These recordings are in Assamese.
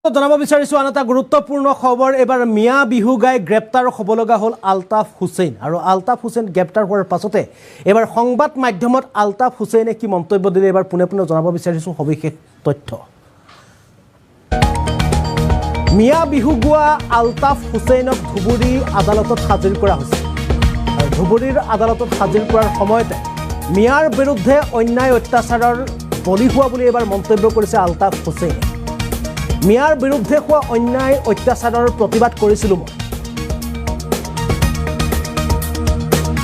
জানাব বিচাৰিছো আন এটা গুৰুত্বপূৰ্ণ খবৰ এবাৰ মিয়া বিহু গাই গ্ৰেপ্তাৰ হ'ব লগা হ'ল আলতাফ হুছেইন আৰু আলতাফ হুছেইন গ্ৰেপ্তাৰ হোৱাৰ পাছতে এবাৰ সংবাদ মাধ্যমত আলতাফ হুছেইনে কি মন্তব্য দিলে এবাৰ পুনে জানাব বিচাৰিছো সবিশেষ তথ্য মিয়া বিহু গোৱা আলতাফ হুছেইনক ধুবুৰী আদালতত হাজিৰ কৰা হৈছে আৰু ধুবুৰীৰ আদালতত হাজিৰ কৰাৰ সময়তে মিয়াৰ বিৰুদ্ধে অন্যায় অত্যাচাৰৰ বলি হোৱা বুলি এবাৰ মন্তব্য কৰিছে আলতাফ হুছেইনে মিয়াৰ বিৰুদ্ধে হোৱা অন্যায় অত্যাচাৰৰ প্ৰতিবাদ কৰিছিলো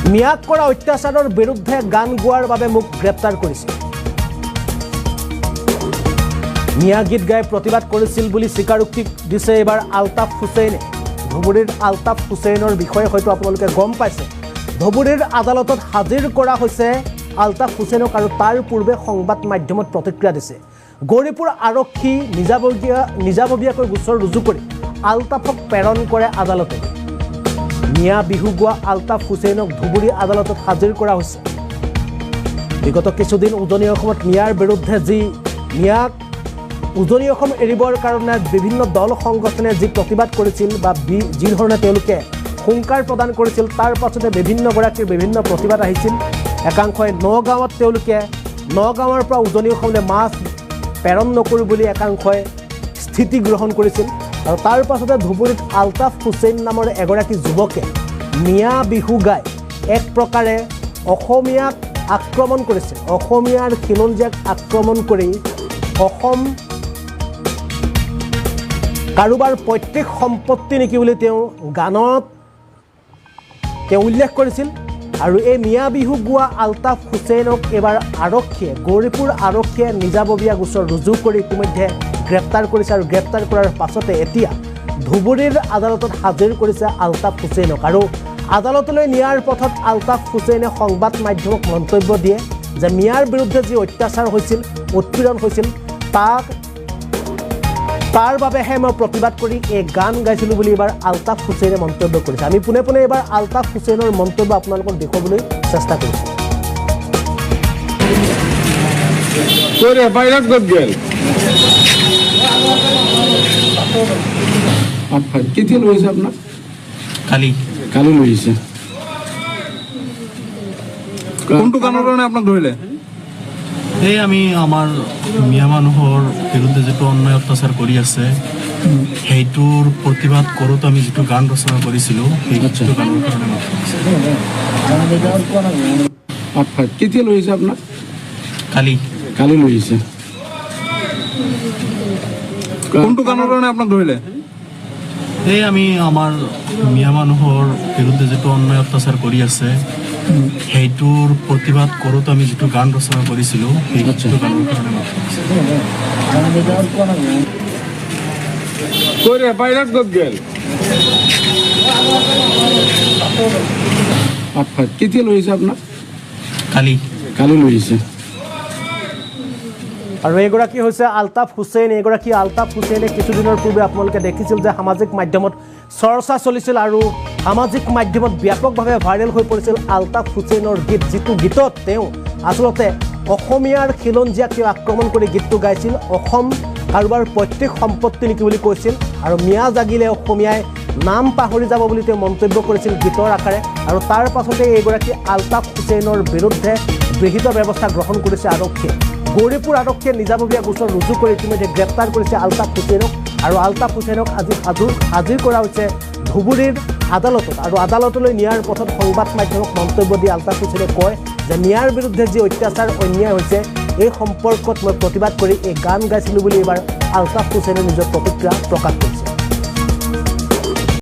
মিয়াক কৰা অত্যাচাৰৰ বিৰুদ্ধে গান গোৱাৰ বাবে মোক গ্ৰেপ্তাৰ কৰিছিল মিয়া গীত গাই প্ৰতিবাদ কৰিছিল বুলি স্বীকাৰোক্তি দিছে এবাৰ আলতাফ হুছেইনে ধুবুৰীৰ আলতাফ হুছেইনৰ বিষয়ে হয়তো আপোনালোকে গম পাইছে ধুবুৰীৰ আদালতত হাজিৰ কৰা হৈছে আলতাফ হুছেইনক আৰু তাৰ পূৰ্বে সংবাদ মাধ্যমত প্ৰতিক্ৰিয়া দিছে গৌৰীপুৰ আৰক্ষী নিজাববীয়াকৈ গোচৰ ৰুজু কৰি আলতাফক প্ৰেৰণ কৰে আদালতে মিয়া বিহু গোৱা আলতাফ হুছেইনক ধুবুৰী আদালতত হাজিৰ কৰা হৈছে বিগত কিছুদিন উজনি অসমত মিয়াৰ বিৰুদ্ধে যি মিয়াক উজনি অসম এৰিবৰ কাৰণে বিভিন্ন দল সংগঠনে যি প্ৰতিবাদ কৰিছিল বা যি ধৰণে তেওঁলোকে হুংকাৰ প্ৰদান কৰিছিল তাৰ পাছতে বিভিন্নগৰাকীৰ বিভিন্ন প্ৰতিবাদ আহিছিল একাংশই নগাঁৱত তেওঁলোকে নগাঁৱৰ পৰা উজনি অসমলৈ মাছ প্ৰেৰণ নকৰো বুলি একাংশই স্থিতি গ্ৰহণ কৰিছিল আৰু তাৰ পাছতে ধুবুৰীত আলতাফ হুছেইন নামৰ এগৰাকী যুৱকে মিয়া বিহু গাই এক প্ৰকাৰে অসমীয়াক আক্ৰমণ কৰিছিল অসমীয়াৰ খিলঞ্জীয়াক আক্ৰমণ কৰি অসম কাৰোবাৰ প্ৰত্যেক সম্পত্তি নেকি বুলি তেওঁ গানত তেওঁ উল্লেখ কৰিছিল আৰু এই মিয়া বিহু গোৱা আলতাফ হুছেইনক এবাৰ আৰক্ষীয়ে গৌৰীপুৰ আৰক্ষীয়ে নিজাববীয়া গোচৰ ৰুজু কৰি ইতিমধ্যে গ্ৰেপ্তাৰ কৰিছে আৰু গ্ৰেপ্তাৰ কৰাৰ পাছতে এতিয়া ধুবুৰীৰ আদালতত হাজিৰ কৰিছে আলতাফ হুছেইনক আৰু আদালতলৈ নিয়াৰ পথত আলতাফ হুছেইনে সংবাদ মাধ্যমক মন্তব্য দিয়ে যে মিয়াৰ বিৰুদ্ধে যি অত্যাচাৰ হৈছিল উৎপীড়ন হৈছিল তাৰ বাবেহে মই প্ৰতিবাদ কৰি এই গান গাইছিলোঁ বুলি এবাৰ আলতাফ হুছেইনে মন্তব্য কৰিছে আমি পুনে এবাৰ আলতাফ হুছেইনৰ মন্তব্য আপোনালোকক দেখুৱাবলৈ চেষ্টা কৰিছোঁ কেতিয়া লৈ আহিছে আপোনাক কালি লৈ আহিছে কোনটো গানৰ কাৰণে আপোনাক ধৰিলে এই আমি আমাৰ মিয়া মানুহৰ বিৰুদ্ধে যিটো অন্যায় অত্যাচাৰ কৰি আছে সেইটোৰ প্ৰতিবাদ কৰোঁতে আমি যিটো গান ৰচনা কৰিছিলোঁ সেইটো গানৰ কাৰণে কেতিয়া লৈ আহিছে আপোনাক কালি লৈ আহিছে কোনটো গানৰ কাৰণে আপোনাক ধৰিলে এই আমি আমাৰ মিয়া মানুহৰ বিৰুদ্ধে যিটো অন্যায় অত্যাচাৰ কৰি আছে সেইটোৰ প্ৰতিবাদ কৰোঁতে আমি যিটো গান ৰচনা কৰিছিলোঁ সেইটো গানৰ কাৰণে কেতিয়া লৈ আহিছে আপোনাক কালি লৈ আহিছে আৰু এগৰাকী হৈছে আলতাফ হুছেইন এগৰাকী আলতাফ হুছেইনে কিছুদিনৰ পূৰ্বে আপোনালোকে দেখিছিল যে সামাজিক মাধ্যমত চৰ্চা চলিছিল আৰু সামাজিক মাধ্যমত ব্যাপকভাৱে ভাইৰেল হৈ পৰিছিল আলতাফ হুছেইনৰ গীত যিটো গীতত তেওঁ আচলতে অসমীয়াৰ খিলঞ্জীয়াক তেওঁ আক্ৰমণ কৰি গীতটো গাইছিল অসম কাৰোবাৰ প্ৰত্যেক সম্পত্তি নেকি বুলি কৈছিল আৰু মিয়া জাগিলে অসমীয়াই নাম পাহৰি যাব বুলি তেওঁ মন্তব্য কৰিছিল গীতৰ আকাৰে আৰু তাৰ পাছতে এইগৰাকী আলতাফ হুছেইনৰ বিৰুদ্ধে বিহিত ব্যৱস্থা গ্ৰহণ কৰিছে আৰক্ষীয়ে গৌৰীপুৰ আৰক্ষীয়ে নিজাববীয়া গোচৰ ৰুজু কৰি ইতিমধ্যে গ্ৰেপ্তাৰ কৰিছে আলতাফ হুছেইনক আৰু আলতাফ হুছেইনক আজি হাজিৰ কৰা হৈছে ধুবুৰীৰ আদালতত আৰু আদালতলৈ নিয়াৰ পথত সংবাদ মাধ্যমক মন্তব্য দি আলতাফ হুছেইনে কয় যে মিয়াৰ বিৰুদ্ধে যি অত্যাচাৰ অন্যায় হৈছে এই সম্পৰ্কত মই প্ৰতিবাদ কৰি এই গান গাইছিলোঁ বুলি এইবাৰ আলতাফ হুছেইনে নিজৰ প্ৰতিক্ৰিয়া প্ৰকাশ কৰিছে